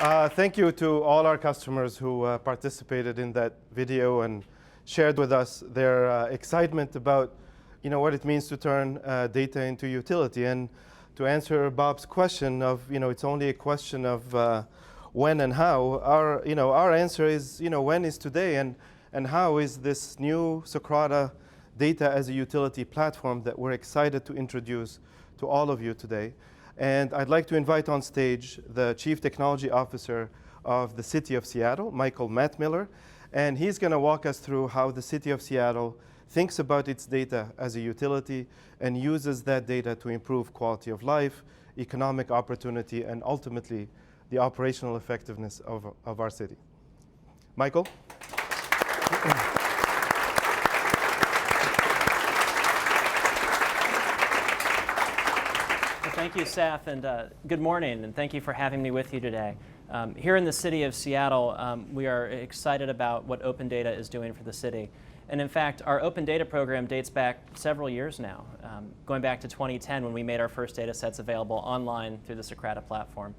Thank you to all our customers who participated in that video and shared with us their excitement about what it means to turn data into utility. And to answer Bob's question of it's only a question of when and how, our answer is when is today, and how is this new Socrata data as a utility platform that we're excited to introduce to all of you today. And I'd like to invite on stage the Chief Technology Officer of the City of Seattle, Michael Mattmiller, and he's going to walk us through how the City of Seattle thinks about its data as a utility and uses that data to improve quality of life, economic opportunity, and ultimately the operational effectiveness of our city. Michael? Thank you, Saf, and good morning, and thank you for having me with you today. Here in the city of Seattle, we are excited about what open data is doing for the city. And in fact, our open data program dates back several years now, going back to 2010 when we made our first data sets available online through the Socrata platform.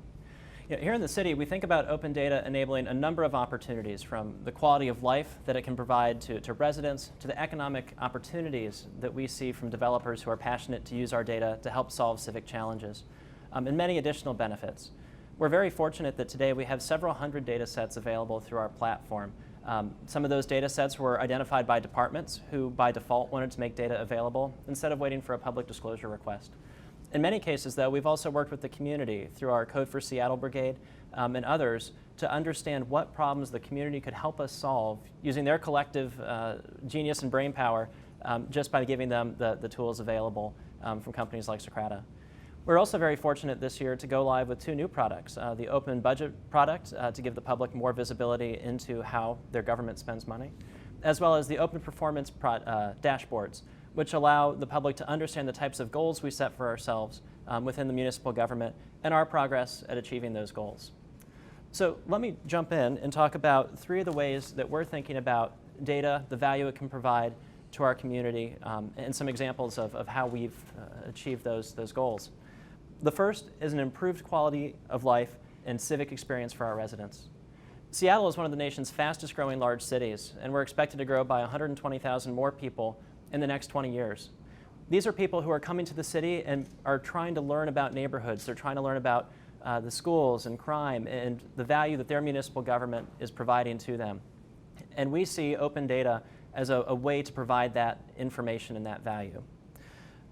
Here in the city, we think about open data enabling a number of opportunities, from the quality of life that it can provide to residents, to the economic opportunities that we see from developers who are passionate to use our data to help solve civic challenges, and many additional benefits. We're very fortunate that today we have several hundred data sets available through our platform. Some of those data sets were identified by departments who, by default, wanted to make data available instead of waiting for a public disclosure request. In many cases, though, we've also worked with the community through our Code for Seattle Brigade and others to understand what problems the community could help us solve using their collective genius and brain power just by giving them the tools available from companies like Socrata. We're also very fortunate this year to go live with two new products, the Open Budget product to give the public more visibility into how their government spends money, as well as the Open Performance dashboards, which allow the public to understand the types of goals we set for ourselves within the municipal government and our progress at achieving those goals. So let me jump in and talk about three of the ways that we're thinking about data, the value it can provide to our community, and some examples of how we've achieved those goals. The first is an improved quality of life and civic experience for our residents. Seattle is one of the nation's fastest growing large cities, and we're expected to grow by 120,000 more people in the next 20 years. These are people who are coming to the city and are trying to learn about neighborhoods. They're trying to learn about the schools and crime and the value that their municipal government is providing to them. And we see open data as a way to provide that information and that value.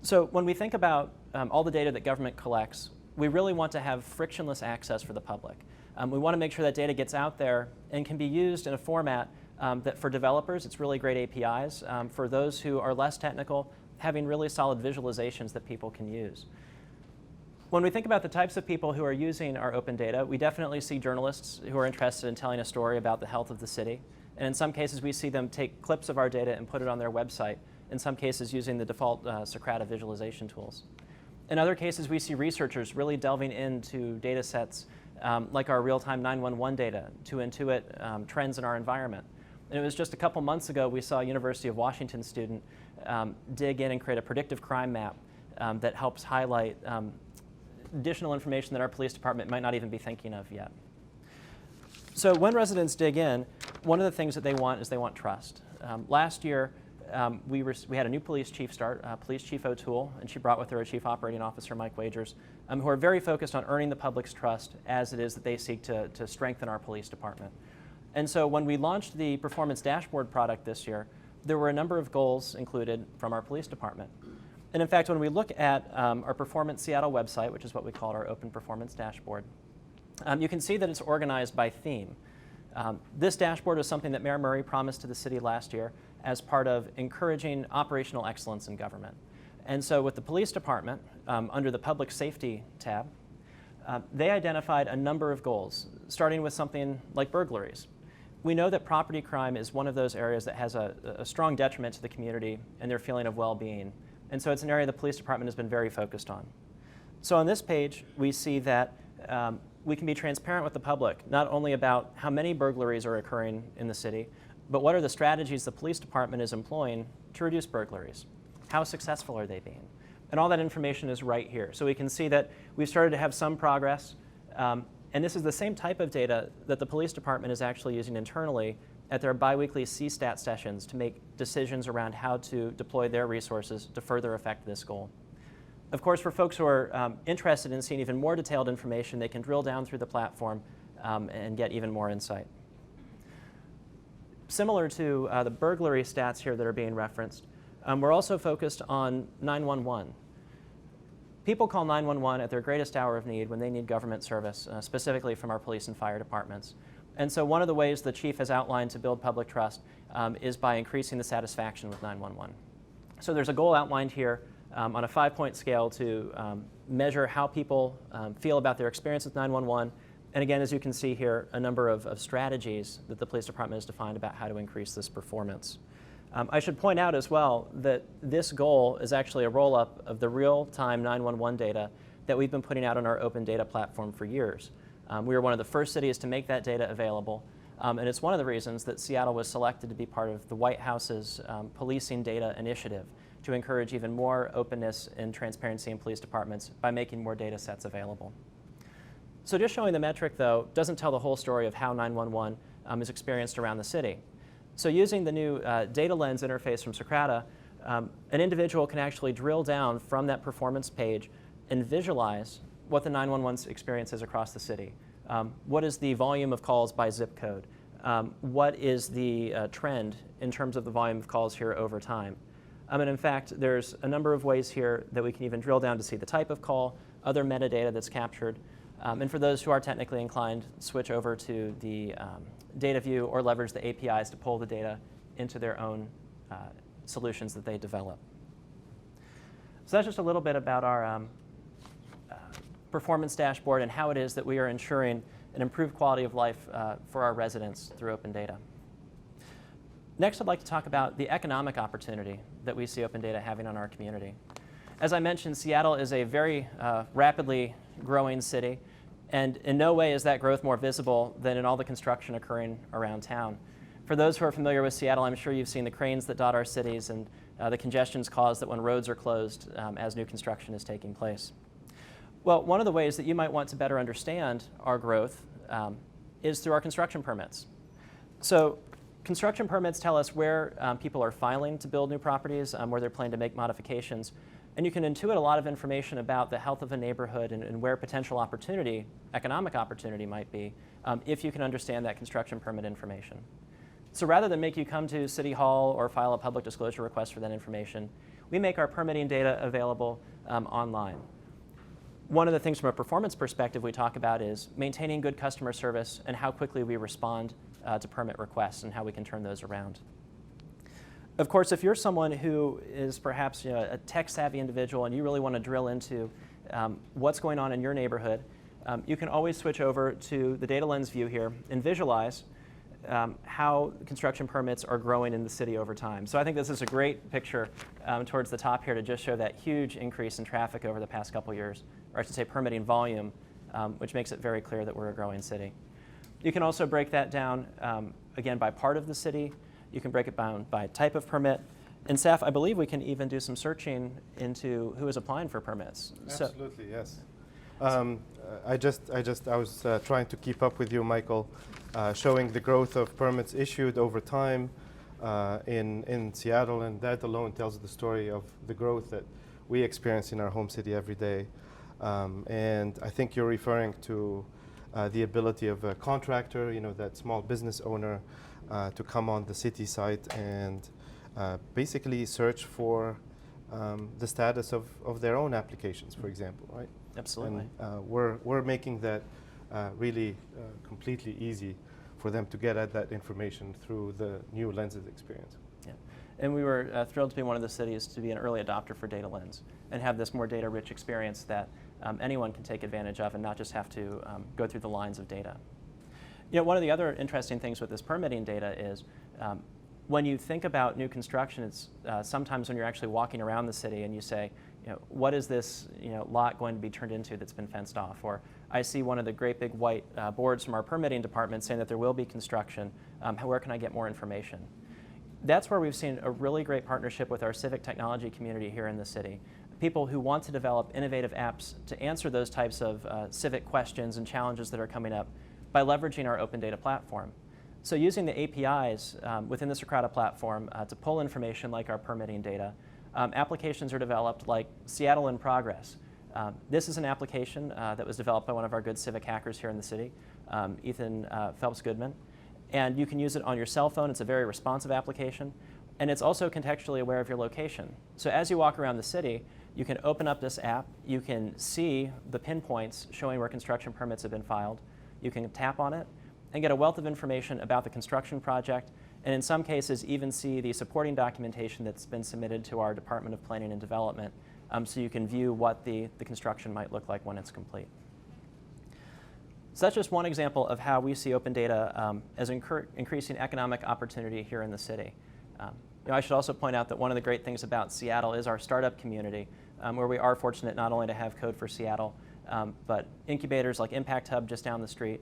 So when we think about all the data that government collects, we really want to have frictionless access for the public. We want to make sure that data gets out there and can be used in a format that for developers, it's really great APIs. For those who are less technical, having really solid visualizations that people can use. When we think about the types of people who are using our open data, we definitely see journalists who are interested in telling a story about the health of the city. And in some cases, we see them take clips of our data and put it on their website, in some cases using the default Socrata visualization tools. In other cases, we see researchers really delving into data sets like our real-time 911 data to intuit trends in our environment. And it was just a couple months ago we saw a University of Washington student dig in and create a predictive crime map that helps highlight additional information that our police department might not even be thinking of yet. So when residents dig in, one of the things that they want is they want trust. Last year, we had a new police chief start, Police Chief O'Toole, and she brought with her a Chief Operating Officer, Mike Wagers, who are very focused on earning the public's trust as it is that they seek to strengthen our police department. And so when we launched the Performance Dashboard product this year, there were a number of goals included from our police department. And in fact, when we look at our Performance Seattle website, which is what we call our Open Performance Dashboard, you can see that it's organized by theme. This dashboard is something that Mayor Murray promised to the city last year as part of encouraging operational excellence in government. And so with the police department, under the Public Safety tab, they identified a number of goals, starting with something like burglaries. We know that property crime is one of those areas that has a strong detriment to the community and their feeling of well-being. And so it's an area the police department has been very focused on. So on this page, we see that we can be transparent with the public, not only about how many burglaries are occurring in the city, but what are the strategies the police department is employing to reduce burglaries? How successful are they being? And all that information is right here. So we can see that we've started to have some progress. And this is the same type of data that the police department is actually using internally at their biweekly CSTAT sessions to make decisions around how to deploy their resources to further affect this goal. Of course, for folks who are interested in seeing even more detailed information, they can drill down through the platform and get even more insight. Similar to the burglary stats here that are being referenced, we're also focused on 911. People call 911 at their greatest hour of need when they need government service, specifically from our police and fire departments. And so one of the ways the chief has outlined to build public trust is by increasing the satisfaction with 911. So there's a goal outlined here on a 5-point scale to measure how people feel about their experience with 911. And again, as you can see here, a number of strategies that the police department has defined about how to increase this performance. I should point out as well that this goal is actually a roll-up of the real-time 911 data that we've been putting out on our open data platform for years. We were one of the first cities to make that data available, and it's one of the reasons that Seattle was selected to be part of the White House's Policing Data Initiative to encourage even more openness and transparency in police departments by making more data sets available. So just showing the metric, though, doesn't tell the whole story of how 911 is experienced around the city. So using the new data lens interface from Socrata, an individual can actually drill down from that performance page and visualize what the 911 experience is across the city. What is the volume of calls by zip code? What is the trend in terms of the volume of calls here over time? And in fact, there's a number of ways here that we can even drill down to see the type of call, other metadata that's captured. And for those who are technically inclined, switch over to the data view or leverage the APIs to pull the data into their own solutions that they develop. So that's just a little bit about our performance dashboard and how it is that we are ensuring an improved quality of life for our residents through open data. Next, I'd like to talk about the economic opportunity that we see open data having on our community. As I mentioned, Seattle is a very rapidly growing city, and in no way is that growth more visible than in all the construction occurring around town. For those who are familiar with Seattle, I'm sure you've seen the cranes that dot our cities and the congestions caused that when roads are closed as new construction is taking place. Well, one of the ways that you might want to better understand our growth is through our construction permits. So construction permits tell us where people are filing to build new properties, where they're planning to make modifications. And you can intuit a lot of information about the health of a neighborhood and where potential opportunity, economic opportunity might be, if you can understand that construction permit information. So rather than make you come to City Hall or file a public disclosure request for that information, we make our permitting data available online. One of the things from a performance perspective we talk about is maintaining good customer service and how quickly we respond to permit requests and how we can turn those around. Of course, if you're someone who is perhaps a tech-savvy individual and you really want to drill into what's going on in your neighborhood, you can always switch over to the data lens view here and visualize how construction permits are growing in the city over time. So I think this is a great picture towards the top here to just show that huge increase in traffic over the past couple years, or I should say permitting volume, which makes it very clear that we're a growing city. You can also break that down, again, by part of the city. You can break it down by type of permit. In SAF, I believe we can even do some searching into who is applying for permits. Absolutely, yes. I was trying to keep up with you, Michael, showing the growth of permits issued over time in Seattle, and that alone tells the story of the growth that we experience in our home city every day. And I think you're referring to the ability of a contractor, that small business owner, to come on the city site and basically search for the status of their own applications, for example, right? Absolutely. And we're making that really completely easy for them to get at that information through the new Lenses experience. Yeah. And we were thrilled to be one of the cities to be an early adopter for Data Lens and have this more data-rich experience that anyone can take advantage of and not just have to go through the lines of data. One of the other interesting things with this permitting data is when you think about new construction, it's sometimes when you're actually walking around the city and you say, what is this lot going to be turned into that's been fenced off? Or I see one of the great big white boards from our permitting department saying that there will be construction. Where can I get more information? That's where we've seen a really great partnership with our Civic technology community here in the city. people who want to develop innovative apps to answer those types of civic questions and challenges that are coming up by leveraging our open data platform. So using the APIs within the Socrata platform to pull information like our permitting data, applications are developed like Seattle in Progress. This is an application that was developed by one of our good civic hackers here in the city, Ethan Phelps Goodman. And you can use it on your cell phone. It's a very responsive application. And it's also contextually aware of your location. So as you walk around the city, you can open up this app. You can see the pinpoints showing where construction permits have been filed. You can tap on it and get a wealth of information about the construction project, and in some cases even see the supporting documentation that's been submitted to our Department of Planning and Development, so you can view what the construction might look like when it's complete. So that's just one example of how we see open data as increasing economic opportunity here in the city. I should also point out that one of the great things about Seattle is our startup community, where we are fortunate not only to have Code for Seattle, but incubators like Impact Hub just down the street,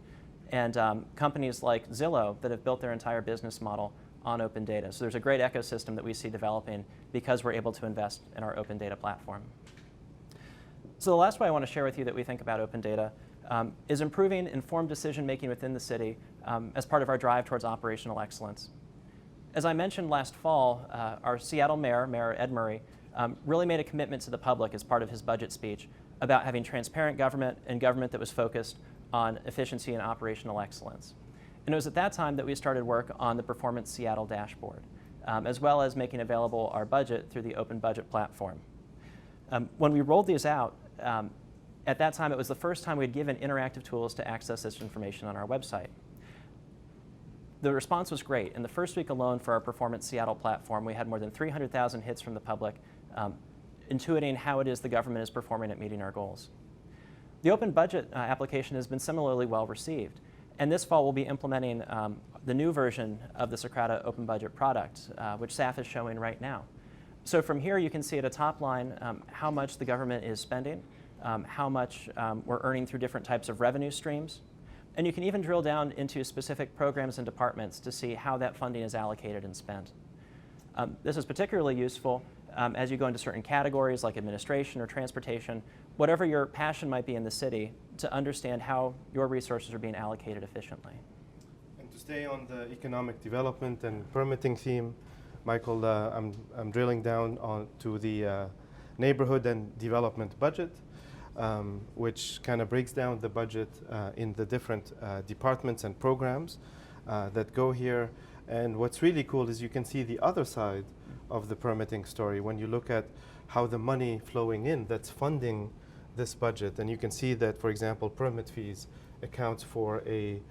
and companies like Zillow that have built their entire business model on open data. So there's a great ecosystem that we see developing because we're able to invest in our open data platform. So the last way I want to share with you that we think about open data is improving informed decision making within the city as part of our drive towards operational excellence. As I mentioned last fall, our Seattle Mayor Ed Murray, really made a commitment to the public as part of his budget speech about having transparent government and government that was focused on efficiency and operational excellence. And it was at that time that we started work on the Performance Seattle dashboard, as well as making available our budget through the open budget platform. When we rolled these out, at that time it was the first time we'd given interactive tools to access this information on our website. The response was great. In the first week alone for our Performance Seattle platform, we had more than 300,000 hits from the public, intuiting how it is the government is performing at meeting our goals. The open budget application has been similarly well received. And this fall we'll be implementing the new version of the Socrata open budget product, which SAF is showing right now. So from here you can see at a top line how much the government is spending, how much we're earning through different types of revenue streams. And you can even drill down into specific programs and departments to see how that funding is allocated and spent. This is particularly useful as you go into certain categories like administration or transportation, whatever your passion might be in the city, to understand how your resources are being allocated efficiently. And to stay on the economic development and permitting theme, Michael, I'm drilling down to the neighborhood and development budget, which kind of breaks down the budget in the different departments and programs that go here. And what's really cool is you can see the other side of the permitting story when you look at how the money flowing in that's funding this budget. And you can see that, for example, permit fees accounts for a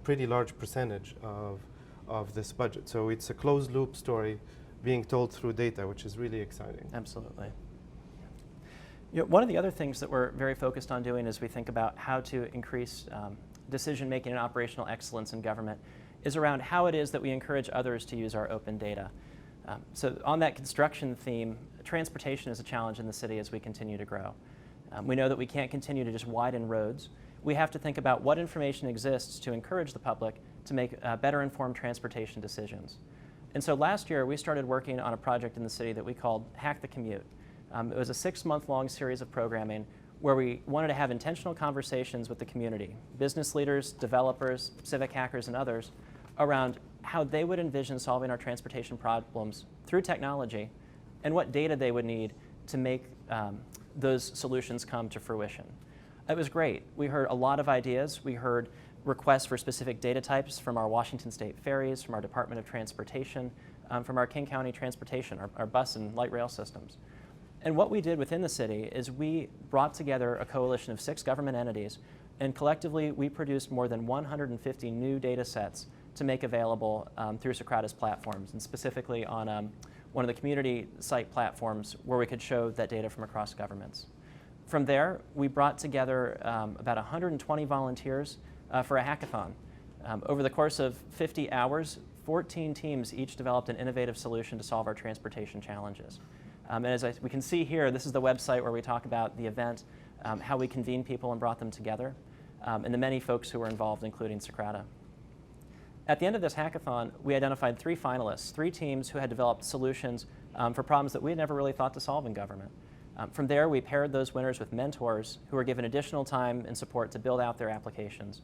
pretty large percentage of this budget. So it's a closed loop story being told through data, which is really exciting. Absolutely. You know, one of the other things that we're very focused on doing as we think about how to increase decision making and operational excellence in government is around how it is that we encourage others to use our open data. So on that construction theme, transportation is a challenge in the city as we continue to grow. We know that we can't continue to just widen roads. We have to think about what information exists to encourage the public to make better informed transportation decisions. And so last year we started working on a project in the city that we called Hack the Commute. It was a 6-month-long series of programming where we wanted to have intentional conversations with the community, business leaders, developers, civic hackers, and others, around how they would envision solving our transportation problems through technology and what data they would need to make those solutions come to fruition. It was great. We heard a lot of ideas. We heard requests for specific data types from our Washington State Ferries, from our Department of Transportation, from our King County Transportation, our bus and light rail systems. And what we did within the city is we brought together a coalition of 6 government entities, and collectively we produced more than 150 new data sets to make available through Socrata's platforms, and specifically on one of the community site platforms where we could show that data from across governments. From there, we brought together about 120 volunteers for a hackathon. Over the course of 50 hours, 14 teams each developed an innovative solution to solve our transportation challenges. And as we can see here, this is the website where we talk about the event, how we convened people and brought them together, and the many folks who were involved, including Socrata. At the end of this hackathon, we identified 3 finalists, 3 teams who had developed solutions for problems that we had never really thought to solve in government. From there, we paired those winners with mentors who were given additional time and support to build out their applications.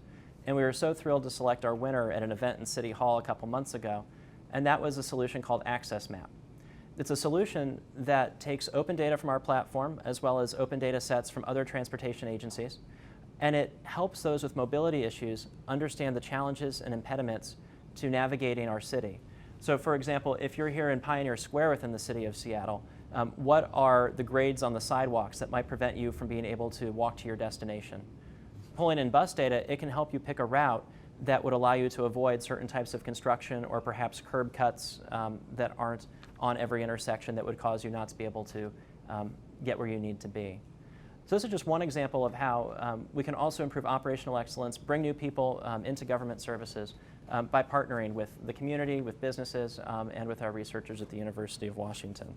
And we were so thrilled to select our winner at an event in City Hall a couple months ago, and that was a solution called Access Map. It's a solution that takes open data from our platform as well as open data sets from other transportation agencies, and it helps those with mobility issues understand the challenges and impediments to navigating our city. So for example, if you're here in Pioneer Square within the city of Seattle, what are the grades on the sidewalks that might prevent you from being able to walk to your destination? Pulling in bus data, it can help you pick a route that would allow you to avoid certain types of construction or perhaps curb cuts that aren't on every intersection that would cause you not to be able to get where you need to be. So this is just one example of how we can also improve operational excellence, bring new people into government services by partnering with the community, with businesses, and with our researchers at the University of Washington.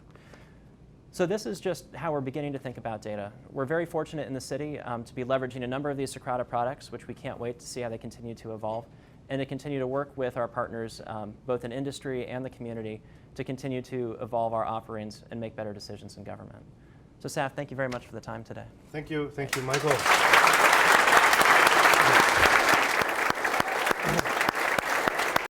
So this is just how we're beginning to think about data. We're very fortunate in the city to be leveraging a number of these Socrata products, which we can't wait to see how they continue to evolve, and to continue to work with our partners, both in industry and the community, to continue to evolve our offerings and make better decisions in government. So Saf, thank you very much for the time today. Thank you, Michael.